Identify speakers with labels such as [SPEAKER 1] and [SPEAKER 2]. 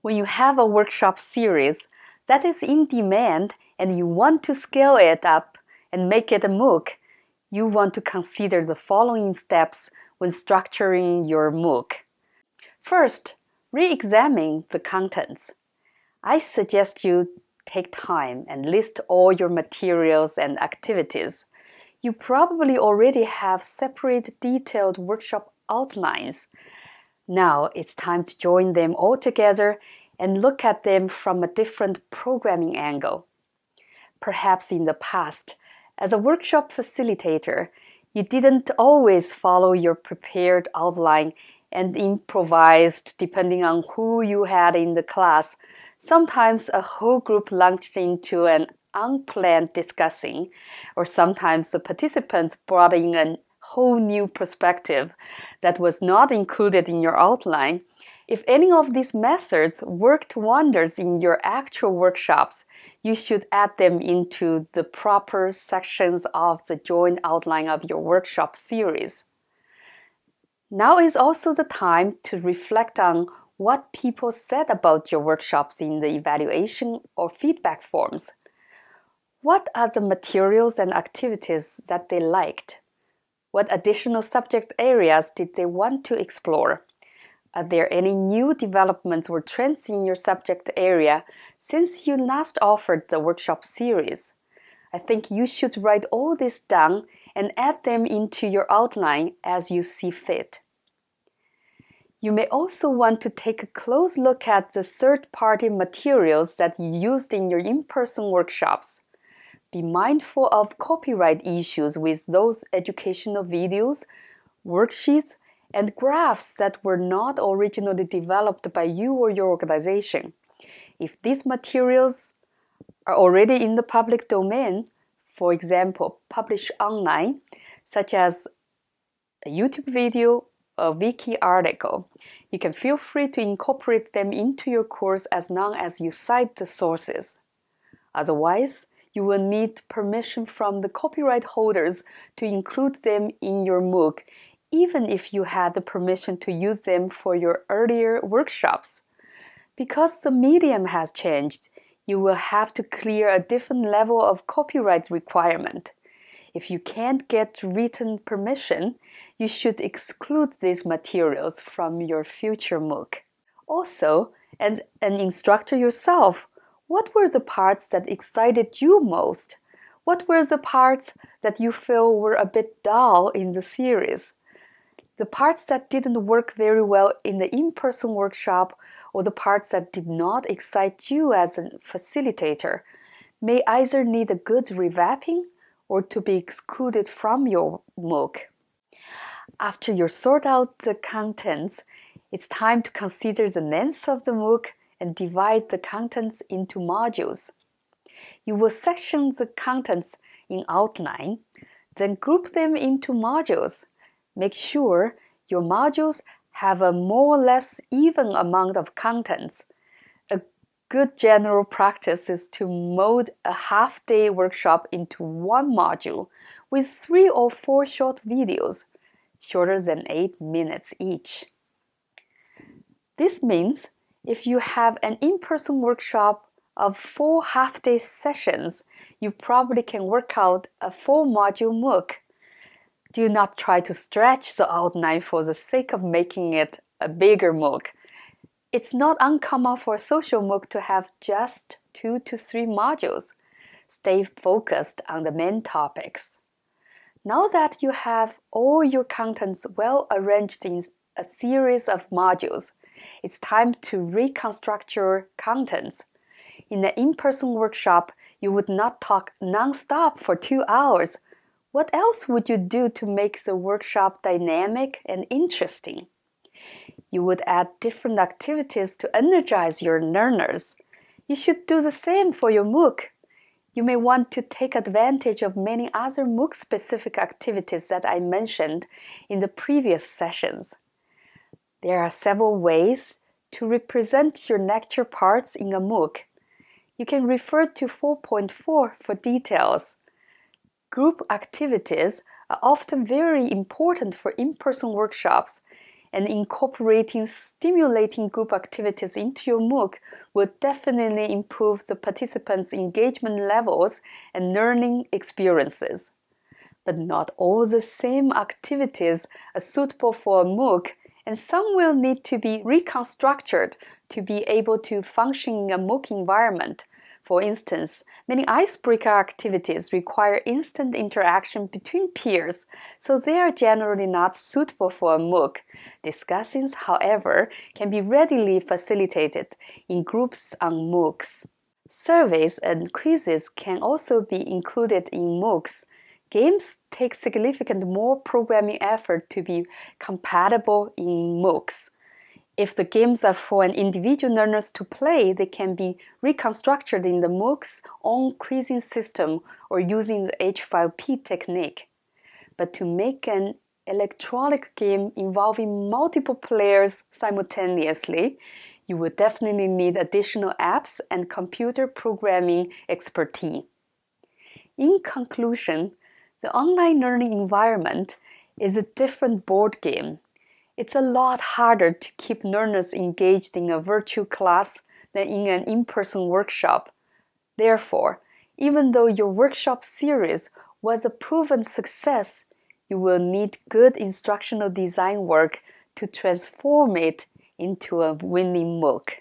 [SPEAKER 1] When you have a workshop series that is in demand and you want to scale it up and make it a MOOC, you want to consider the following steps when structuring your MOOC. First, re-examine the contents. I suggest you take time and list all your materials and activities. You probably already have separate detailed workshop outlines. Now it's time to join them all together and look at them from a different programming angle. Perhaps in the past, as a workshop facilitator, you didn't always follow your prepared outline and improvised depending on who you had in the class. Sometimes a whole group launched into an unplanned discussing, or sometimes the participants brought in a whole new perspective that was not included in your outline. If any of these methods worked wonders in your actual workshops, you should add them into the proper sections of the joint outline of your workshop series. Now is also the time to reflect on what people said about your workshops in the evaluation or feedback forms. What are the materials and activities that they liked? What additional subject areas did they want to explore? Are there any new developments or trends in your subject area since you last offered the workshop series? I think you should write all this down and add them into your outline as you see fit. You may also want to take a close look at the third-party materials that you used in your in-person workshops. Be mindful of copyright issues with those educational videos, worksheets, and graphs that were not originally developed by you or your organization. If these materials are already in the public domain, for example, published online, such as a YouTube video, a wiki article, you can feel free to incorporate them into your course as long as you cite the sources. Otherwise, you will need permission from the copyright holders to include them in your MOOC, even if you had the permission to use them for your earlier workshops. Because the medium has changed, you will have to clear a different level of copyright requirement. If you can't get written permission, you should exclude these materials from your future MOOC. Also, as an instructor yourself, what were the parts that excited you most? What were the parts that you feel were a bit dull in the series? The parts that didn't work very well in the in-person workshop or the parts that did not excite you as a facilitator may either need a good revamping or to be excluded from your MOOC. After you sort out the contents, it's time to consider the length of the MOOC and divide the contents into modules. You will section the contents in outline, then group them into modules. Make sure your modules have a more or less even amount of contents. A good general practice is to mold a half-day workshop into one module with 3 or 4 short videos, shorter than 8 minutes each. This means if you have an in-person workshop of 4 half-day sessions, you probably can work out a 4-module MOOC. Do not try to stretch the outline for the sake of making it a bigger MOOC. It's not uncommon for a social MOOC to have just 2 to 3 modules. Stay focused on the main topics. Now that you have all your contents well arranged in a series of modules, it's time to reconstruct your contents. In an in-person workshop, you would not talk non-stop for 2 hours. What else would you do to make the workshop dynamic and interesting? You would add different activities to energize your learners. You should do the same for your MOOC. You may want to take advantage of many other MOOC-specific activities that I mentioned in the previous sessions. There are several ways to represent your lecture parts in a MOOC. You can refer to 4.4 for details. Group activities are often very important for in-person workshops, and incorporating stimulating group activities into your MOOC will definitely improve the participants' engagement levels and learning experiences. But not all the same activities are suitable for a MOOC, and some will need to be reconstructed to be able to function in a MOOC environment. For instance, many icebreaker activities require instant interaction between peers, so they are generally not suitable for a MOOC. Discussions, however, can be readily facilitated in groups on MOOCs. Surveys and quizzes can also be included in MOOCs. Games take significantly more programming effort to be compatible in MOOCs. If the games are for an individual learners to play, they can be reconstructed in the MOOC's own quizzing system or using the H5P technique. But to make an electronic game involving multiple players simultaneously, you will definitely need additional apps and computer programming expertise. In conclusion, the online learning environment is a different board game. It's a lot harder to keep learners engaged in a virtual class than in an in-person workshop. Therefore, even though your workshop series was a proven success, you will need good instructional design work to transform it into a winning MOOC.